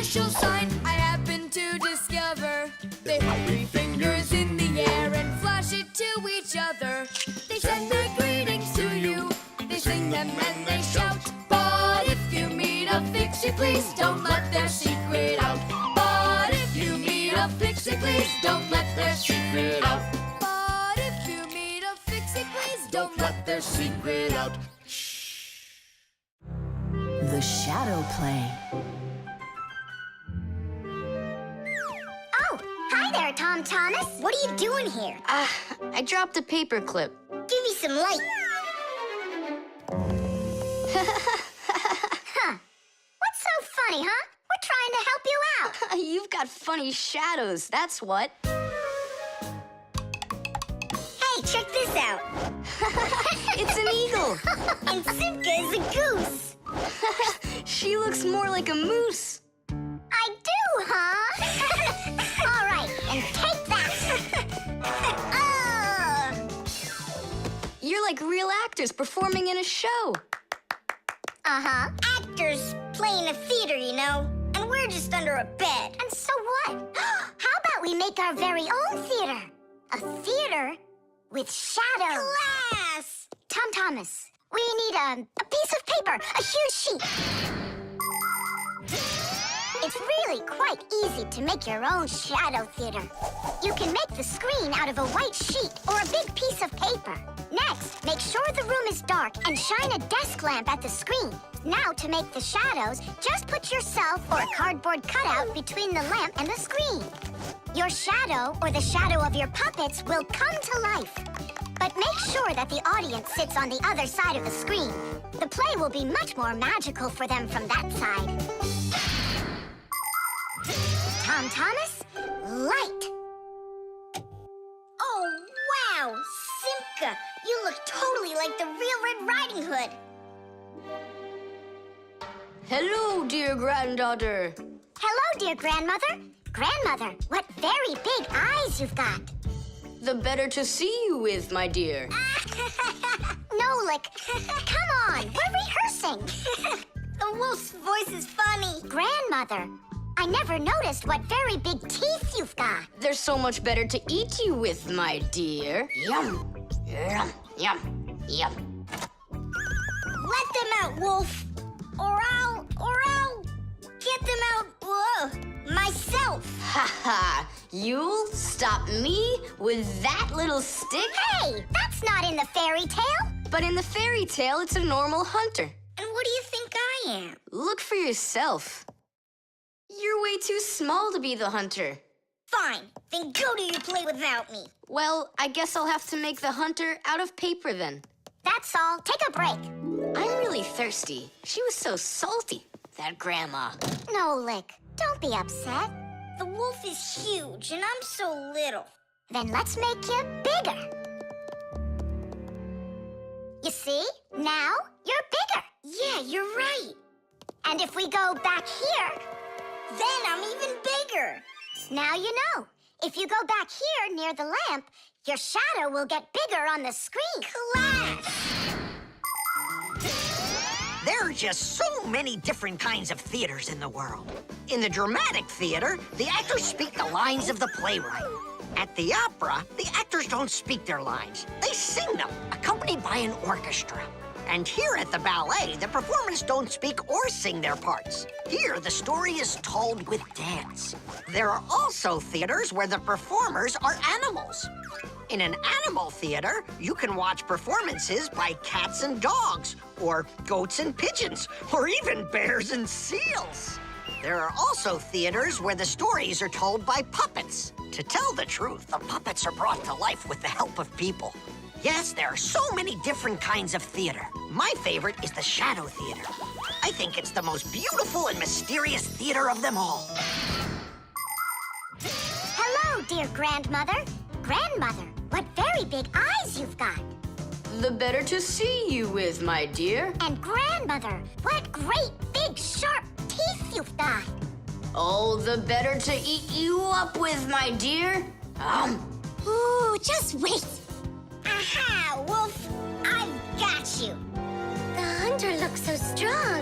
special sign I happen to discover. They hold 3 fingers in the air and flash it to each other. They send their greetings to you, they sing them and they shout. But if you meet a Fixie, please don't let their secret out. But if you meet a Fixie, please don't let their secret out. But if you meet a Fixie, please don't let their secret out. The shadow play. Oh, hi there, Tom Thomas. What are you doing here? I dropped a paper clip. Give me some light. Huh. What's so funny, huh? We're trying to help you out. You've got funny shadows, that's what. Hey, check this out. It's an eagle. And Simka is a goose. She looks more like a moose. I do, huh? All right, and take that. You're like real actors performing in a show. Uh-huh. Actors playing a theater, you know. And we're just under a bed. And so what? How about we make our very own theater? A theater with shadows. Class! Tom Thomas, we need a piece of paper, a huge sheet. It's really quite easy to make your own shadow theater. You can make the screen out of a white sheet or a big piece of paper. Next, make sure the room is dark and shine a desk lamp at the screen. Now, to make the shadows, just put yourself or a cardboard cutout between the lamp and the screen. Your shadow or the shadow of your puppets will come to life. But make sure that the audience sits on the other side of the screen. The play will be much more magical for them from that side. Tom Thomas, light. Oh, wow! Simka, you look totally like the real Red Riding Hood. Hello, dear granddaughter. Hello, dear grandmother. Grandmother, what very big eyes you've got. The better to see you with, my dear. Nolik, come on, we're rehearsing. The wolf's voice is funny. Grandmother, I never noticed what very big teeth you've got. They're so much better to eat you with, my dear. Yum, yum, yum, yum. Let them out, wolf, or I'll get them out myself. Ha ha! You'll stop me with that little stick? Hey, that's not in the fairy tale. But in the fairy tale, it's a normal hunter. And what do you think I am? Look for yourself. You're way too small to be the hunter. Fine, then go to your play without me. Well, I guess I'll have to make the hunter out of paper then. That's all. Take a break. I'm really thirsty. She was so salty, that grandma. Nolik, don't be upset. The wolf is huge and I'm so little. Then let's make you bigger. You see? Now you're bigger. Yeah, you're right. And if we go back here, then I'm even bigger. Now you know. If you go back here near the lamp, your shadow will get bigger on the screen. Class! There are just so many different kinds of theaters in the world. In the dramatic theater, the actors speak the lines of the playwright. At the opera, the actors don't speak their lines. They sing them, accompanied by an orchestra. And here at the ballet, the performers don't speak or sing their parts. Here, the story is told with dance. There are also theaters where the performers are animals. In an animal theater, you can watch performances by cats and dogs, or goats and pigeons, or even bears and seals. There are also theaters where the stories are told by puppets. To tell the truth, the puppets are brought to life with the help of people. Yes, there are so many different kinds of theater. My favorite is the shadow theater. I think it's the most beautiful and mysterious theater of them all. Hello, dear grandmother. Grandmother, what very big eyes you've got. The better to see you with, my dear. And grandmother, what great big sharp teeth you've got. Oh, the better to eat you up with, my dear. Ooh, just wait. Aha, wolf, I've got you. The hunter looks so strong.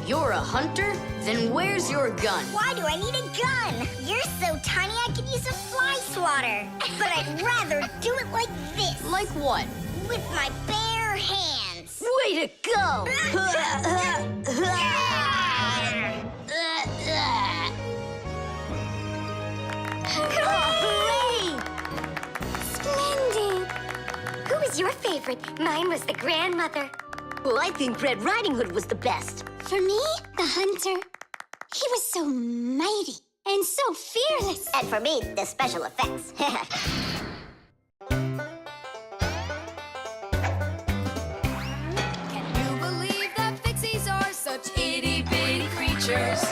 You're a hunter? Then where's your gun? Why do I need a gun? You're so tiny I could use a fly swatter. But I'd rather do it like this. Like what? With my bare hands. Way to go! Hooray! Splendid! Who was your favorite? Mine was the grandmother. Well, I think Red Riding Hood was the best. For me, the hunter. He was so mighty and so fearless. And for me, the special effects. Can you believe that Fixies are such itty-bitty creatures?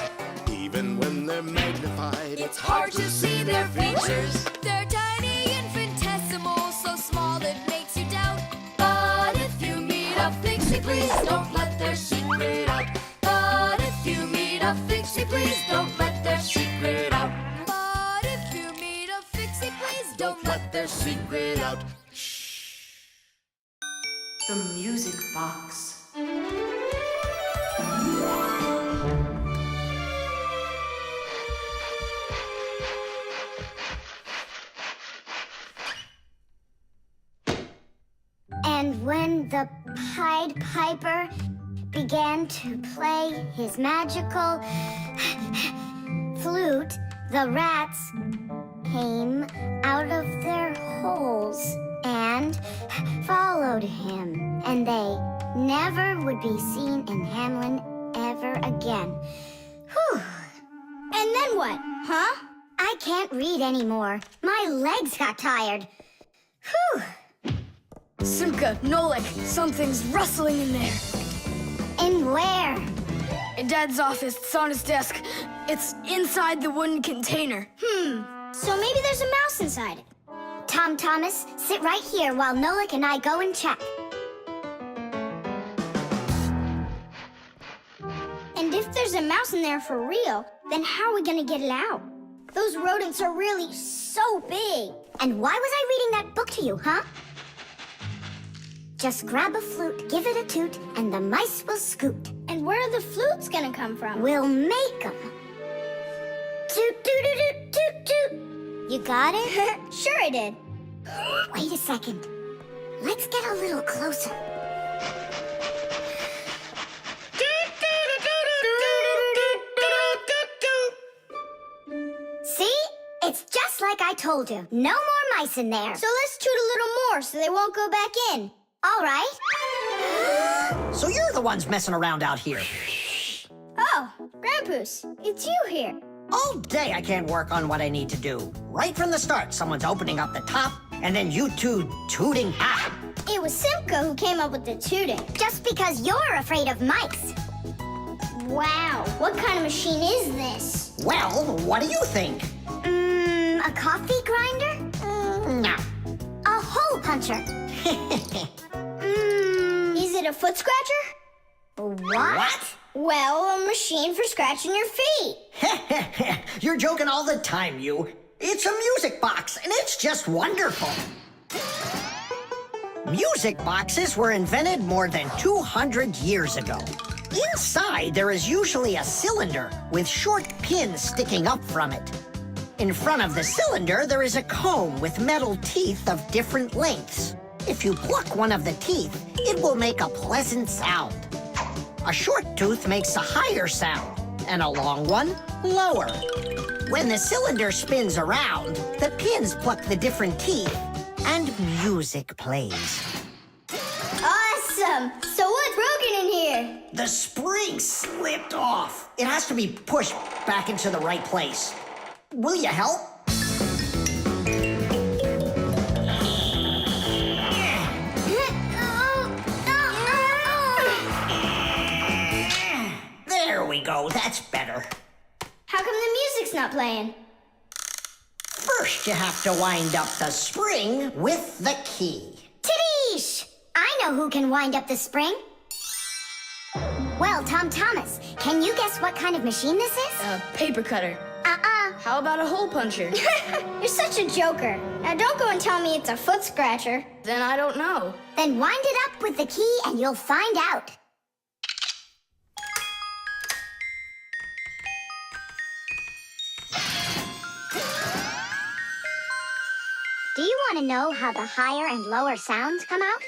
Even when they're magnified, It's hard to see their features. They're tiny, infinitesimal, so small it makes you doubt. But if you meet a Fixie, please don't let their secret out. But if you meet a Fixie, please don't let their secret out. But if you meet a Fixie, please don't let their secret out. The music box. And when the Pied Piper began to play his magical flute, the rats came out of their holes and followed him. And they never would be seen in Hamlin ever again. Whew. And then what, huh? I can't read anymore. My legs got tired. Whew. Simka, Nolik, something's rustling in there. In where? In Dad's office, it's on his desk. It's inside the wooden container. So maybe there's a mouse inside it. Tom Thomas, sit right here while Nolik and I go and check. And if there's a mouse in there for real, then how are we gonna get it out? Those rodents are really so big. And why was I reading that book to you, huh? Just grab a flute, give it a toot, and the mice will scoot. And where are the flutes gonna come from? We'll make them. Toot, toot, toot, toot, toot, toot. You got it? Sure I did. Wait a second. Let's get a little closer. See? It's just like I told you. No more mice in there. So let's toot a little more so they won't go back in. All right. So you're the ones messing around out here. Oh, Grandpoos, it's you here. All day I can't work on what I need to do. Right from the start, someone's opening up the top, and then you two tooting. Ah! It was Simka who came up with the tooting. Just because you're afraid of mice. Wow, what kind of machine is this? Well, what do you think? A coffee grinder? No. A hole puncher? Is it a foot scratcher? What? Well, a machine for scratching your feet. You're joking all the time, you. It's a music box, and it's just wonderful. Music boxes were invented more than 200 years ago. Inside, there is usually a cylinder with short pins sticking up from it. In front of the cylinder, there is a comb with metal teeth of different lengths. If you pluck one of the teeth, it will make a pleasant sound. A short tooth makes a higher sound, and a long one, lower. When the cylinder spins around, the pins pluck the different teeth, and music plays. Awesome! So what's broken in here? The spring slipped off. It has to be pushed back into the right place. Will you help? There we go, that's better. How come the music's not playing? First, you have to wind up the spring with the key. Tidish! I know who can wind up the spring. Well, Tom Thomas, can you guess what kind of machine this is? A paper cutter. How about a hole puncher? You're such a joker. Now don't go and tell me it's a foot scratcher. Then I don't know. Then wind it up with the key and you'll find out. Want to know how the higher and lower sounds come out?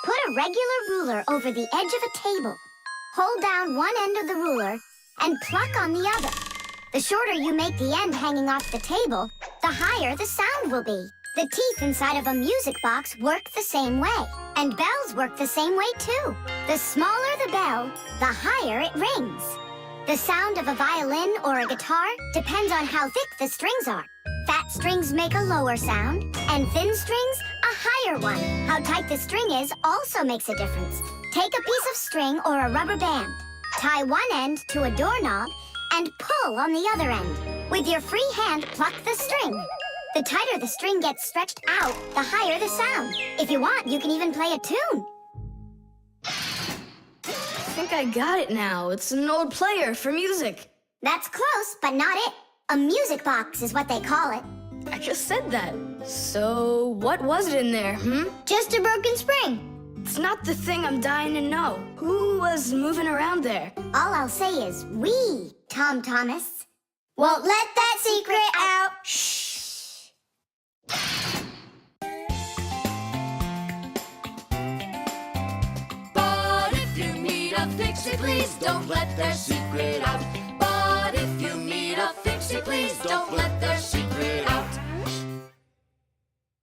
Put a regular ruler over the edge of a table. Hold down one end of the ruler and pluck on the other. The shorter you make the end hanging off the table, the higher the sound will be. The teeth inside of a music box work the same way, and bells work the same way too. The smaller the bell, the higher it rings. The sound of a violin or a guitar depends on how thick the strings are. Fat strings make a lower sound, and thin strings, a higher one. How tight the string is also makes a difference. Take a piece of string or a rubber band. Tie one end to a doorknob and pull on the other end. With your free hand, pluck the string. The tighter the string gets stretched out, the higher the sound. If you want, you can even play a tune. I think I got it now. It's an old player for music. That's close, but not it. A music box is what they call it. I just said that. So, what was it in there, Just a broken spring. It's not the thing I'm dying to know. Who was moving around there? All I'll say is we, Tom Thomas, won't let that secret out. Shh. But if you meet a Fixie, please don't let their secret out. But if you meet a Fixie, please don't let their secret out.